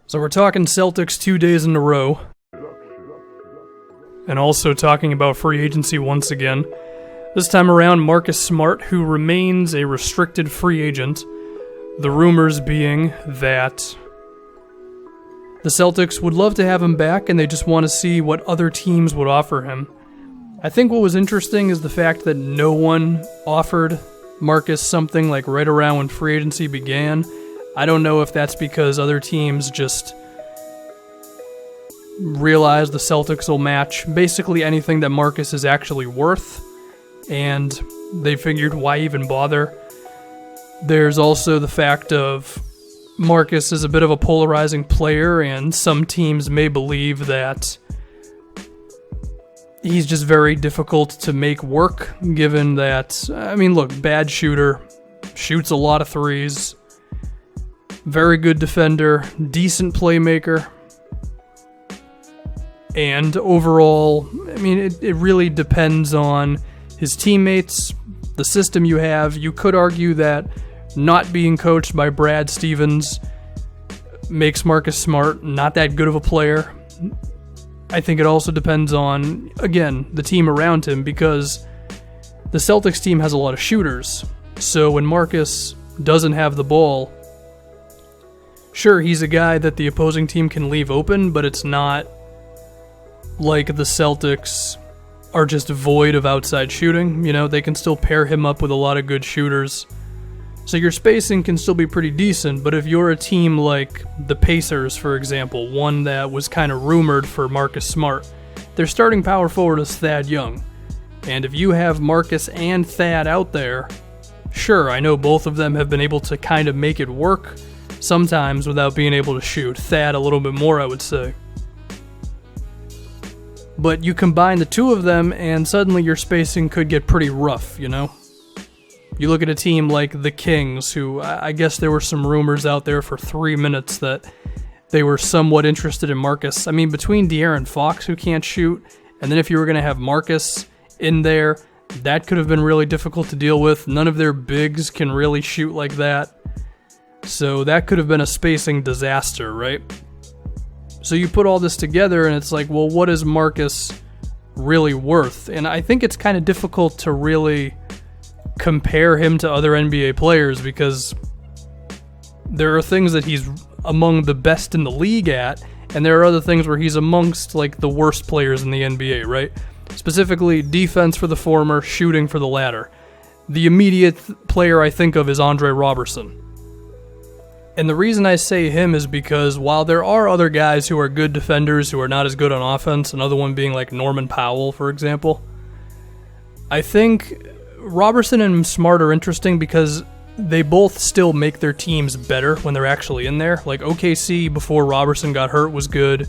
So we're talking Celtics 2 days in a row, and also talking about free agency once again. This time around, Marcus Smart, who remains a restricted free agent, the rumors being that the Celtics would love to have him back, and they just want to see what other teams would offer him. I think what was interesting is the fact that no one offered Marcus something like right around when free agency began. I don't know if that's because other teams just realize the Celtics will match basically anything that Marcus is actually worth, and they figured why even bother. There's also the fact of Marcus is a bit of a polarizing player, and some teams may believe that he's just very difficult to make work, given that, look, bad shooter, shoots a lot of threes, very good defender, decent playmaker, and overall, it really depends on his teammates, the system you have. You could argue that not being coached by Brad Stevens makes Marcus Smart not that good of a player. I think it also depends on, again, the team around him, because the Celtics team has a lot of shooters. So when Marcus doesn't have the ball, sure, he's a guy that the opposing team can leave open, but it's not like the Celtics are just void of outside shooting. They can still pair him up with a lot of good shooters. So your spacing can still be pretty decent, but if you're a team like the Pacers, for example, one that was kind of rumored for Marcus Smart, their starting power forward is Thad Young. And if you have Marcus and Thad out there, sure, I know both of them have been able to kind of make it work sometimes without being able to shoot. Thad a little bit more, I would say. But you combine the two of them, and suddenly your spacing could get pretty rough, You look at a team like the Kings, who I guess there were some rumors out there for 3 minutes that they were somewhat interested in Marcus. Between De'Aaron Fox, who can't shoot, and then if you were going to have Marcus in there, that could have been really difficult to deal with. None of their bigs can really shoot like that. So that could have been a spacing disaster, right? So you put all this together, and it's like, well, what is Marcus really worth? And I think it's kind of difficult to really compare him to other NBA players, because there are things that he's among the best in the league at, and there are other things where he's amongst like the worst players in the NBA, right? Specifically, defense for the former, shooting for the latter. The immediate player I think of is Andre Robertson. And the reason I say him is because while there are other guys who are good defenders who are not as good on offense, another one being like Norman Powell, for example, I think Robertson and Smart are interesting because they both still make their teams better when they're actually in there. Like OKC before Robertson got hurt was good.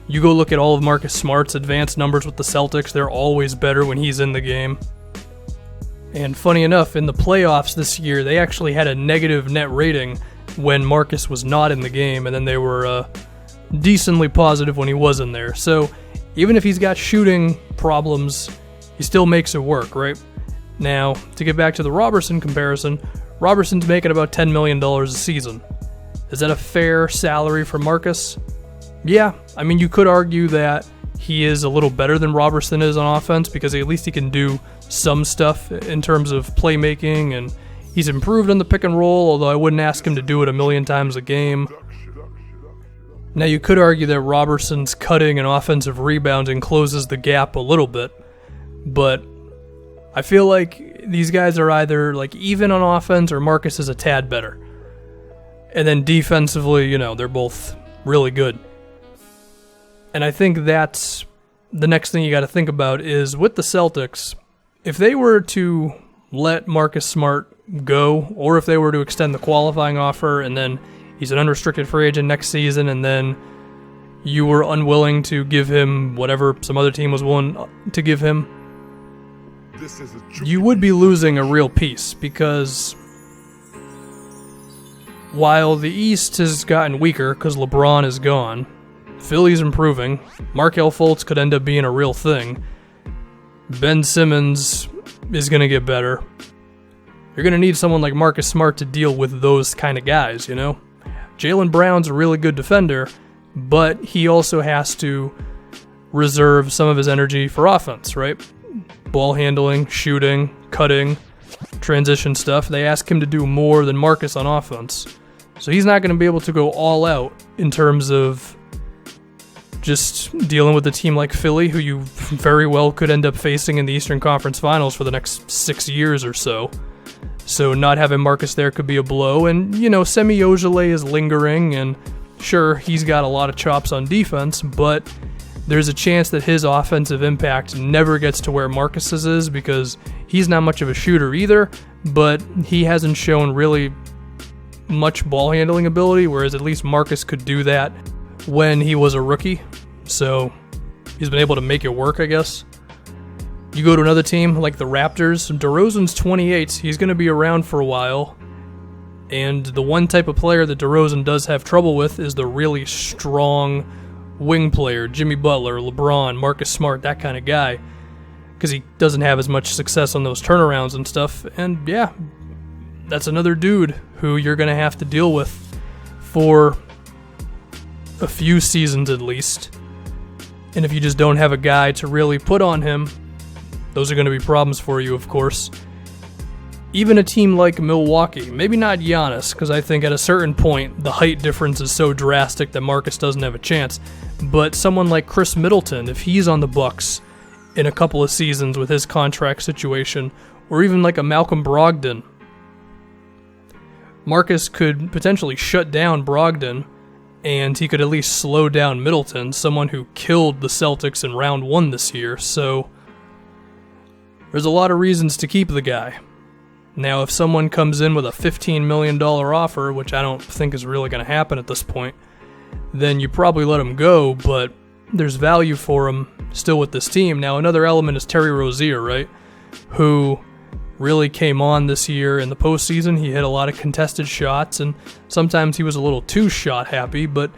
You go look at all of Marcus Smart's advanced numbers with the Celtics, they're always better when he's in the game. And funny enough, in the playoffs this year, they actually had a negative net rating when Marcus was not in the game, and then they were decently positive when he was in there. So even if he's got shooting problems, he still makes it work, right? Now, to get back to the Robertson comparison, Robertson's making about $10 million a season. Is that a fair salary for Marcus? Yeah, you could argue that he is a little better than Robertson is on offense, because at least he can do some stuff in terms of playmaking, and he's improved on the pick and roll, although I wouldn't ask him to do it a million times a game. Now, you could argue that Robertson's cutting and offensive rebounding closes the gap a little bit, but I feel like these guys are either like even on offense or Marcus is a tad better. And then defensively, they're both really good. And I think that's the next thing you got to think about is with the Celtics, if they were to let Marcus Smart go, or if they were to extend the qualifying offer and then he's an unrestricted free agent next season, and then you were unwilling to give him whatever some other team was willing to give him, you would be losing a real piece, because while the East has gotten weaker because LeBron is gone, Philly's improving, Markelle Fultz could end up being a real thing, Ben Simmons is going to get better. You're going to need someone like Marcus Smart to deal with those kind of guys, Jaylen Brown's a really good defender, but he also has to reserve some of his energy for offense, right? Ball handling, shooting, cutting, transition stuff. They ask him to do more than Marcus on offense. So he's not going to be able to go all out in terms of just dealing with a team like Philly, who you very well could end up facing in the Eastern Conference Finals for the next 6 years or so. So not having Marcus there could be a blow. And, Semi Ojeleye is lingering, and sure, he's got a lot of chops on defense, but there's a chance that his offensive impact never gets to where Marcus's is, because he's not much of a shooter either, but he hasn't shown really much ball handling ability, whereas at least Marcus could do that when he was a rookie. So he's been able to make it work, I guess. You go to another team like the Raptors, DeRozan's 28, he's going to be around for a while. And the one type of player that DeRozan does have trouble with is the really strong wing player, Jimmy Butler, LeBron, Marcus Smart, that kind of guy, because he doesn't have as much success on those turnarounds and stuff. And yeah, that's another dude who you're going to have to deal with for a few seasons at least. And if you just don't have a guy to really put on him, those are going to be problems for you, of course. Even a team like Milwaukee, maybe not Giannis, because I think at a certain point the height difference is so drastic that Marcus doesn't have a chance, but someone like Chris Middleton, if he's on the Bucks in a couple of seasons with his contract situation, or even like a Malcolm Brogdon, Marcus could potentially shut down Brogdon, and he could at least slow down Middleton, someone who killed the Celtics in round 1 this year. So there's a lot of reasons to keep the guy. Now, if someone comes in with a $15 million offer, which I don't think is really going to happen at this point, then you probably let him go, but there's value for him still with this team. Now, another element is Terry Rozier, right? Who really came on this year in the postseason. He hit a lot of contested shots, and sometimes he was a little too shot happy, but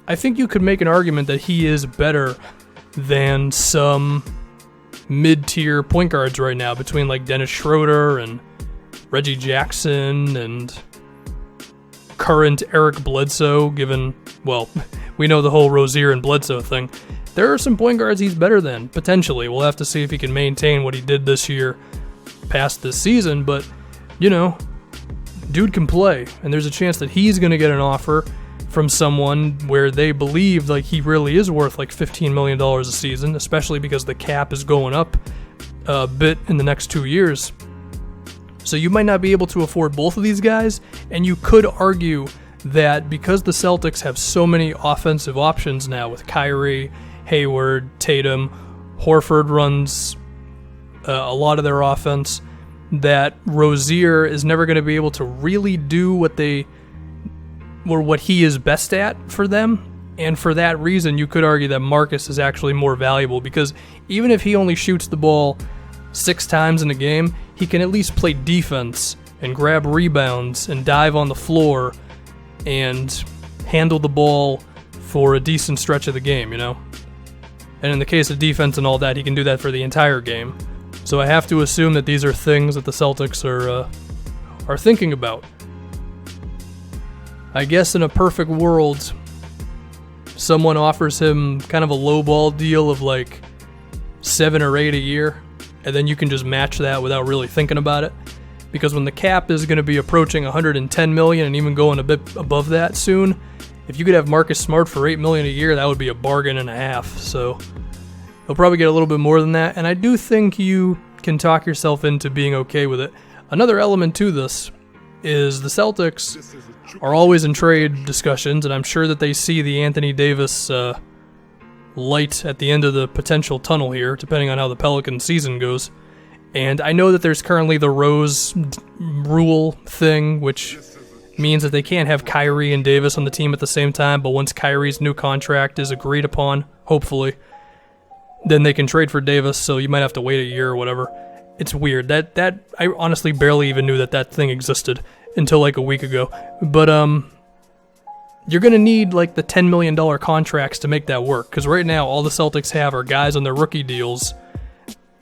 I think you could make an argument that he is better than some mid-tier point guards right now, between like Dennis Schroeder and Reggie Jackson and current Eric Bledsoe, given, well, we know the whole Rozier and Bledsoe thing. There are some point guards he's better than, potentially. We'll have to see if he can maintain what he did this year past this season, but, dude can play, and there's a chance that he's going to get an offer from someone where they believe like he really is worth like $15 million a season, especially because the cap is going up a bit in the next 2 years. So you might not be able to afford both of these guys, and you could argue that because the Celtics have so many offensive options now with Kyrie, Hayward, Tatum, Horford runs a lot of their offense, that Rozier is never going to be able to really do what he is best at for them. And for that reason, you could argue that Marcus is actually more valuable, because even if he only shoots the ball 6 times in a game, he can at least play defense and grab rebounds and dive on the floor and handle the ball for a decent stretch of the game, And in the case of defense and all that, he can do that for the entire game. So I have to assume that these are things that the Celtics are thinking about. I guess in a perfect world, someone offers him kind of a lowball deal of like 7 or 8 a year, and then you can just match that without really thinking about it. Because when the cap is going to be approaching $110 million and even going a bit above that soon, if you could have Marcus Smart for $8 million a year, that would be a bargain and a half. So he'll probably get a little bit more than that, and I do think you can talk yourself into being okay with it. Another element to this is the Celtics are always in trade discussions, and I'm sure that they see the Anthony Davis light at the end of the potential tunnel here, depending on how the Pelican season goes. And I know that there's currently the Rose rule thing, which means that they can't have Kyrie and Davis on the team at the same time, but once Kyrie's new contract is agreed upon, hopefully, then they can trade for Davis, so you might have to wait a year or whatever. It's weird. That I honestly barely even knew that thing existed until like a week ago. But you're going to need like the $10 million contracts to make that work, because right now all the Celtics have are guys on their rookie deals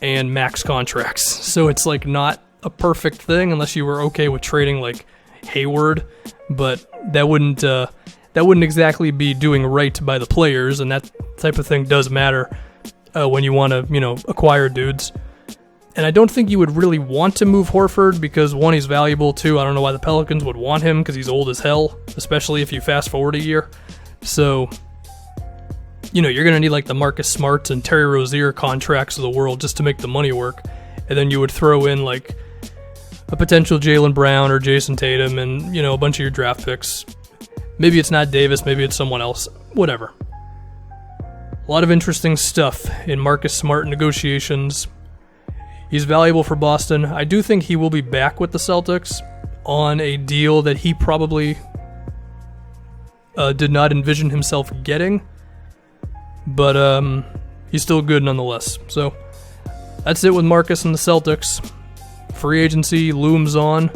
and max contracts. So it's like not a perfect thing unless you were okay with trading like Hayward but that wouldn't exactly be doing right by the players, and that type of thing does matter when you want to, acquire dudes. And I don't think you would really want to move Horford because, one, he's valuable, two, I don't know why the Pelicans would want him because he's old as hell, especially if you fast forward a year. So, you're going to need like the Marcus Smarts and Terry Rozier contracts of the world just to make the money work. And then you would throw in like a potential Jaylen Brown or Jason Tatum and, a bunch of your draft picks. Maybe it's not Davis, maybe it's someone else, whatever. A lot of interesting stuff in Marcus Smart negotiations. He's valuable for Boston. I do think he will be back with the Celtics on a deal that he probably did not envision himself getting. But he's still good nonetheless. So that's it with Marcus and the Celtics. Free agency looms on.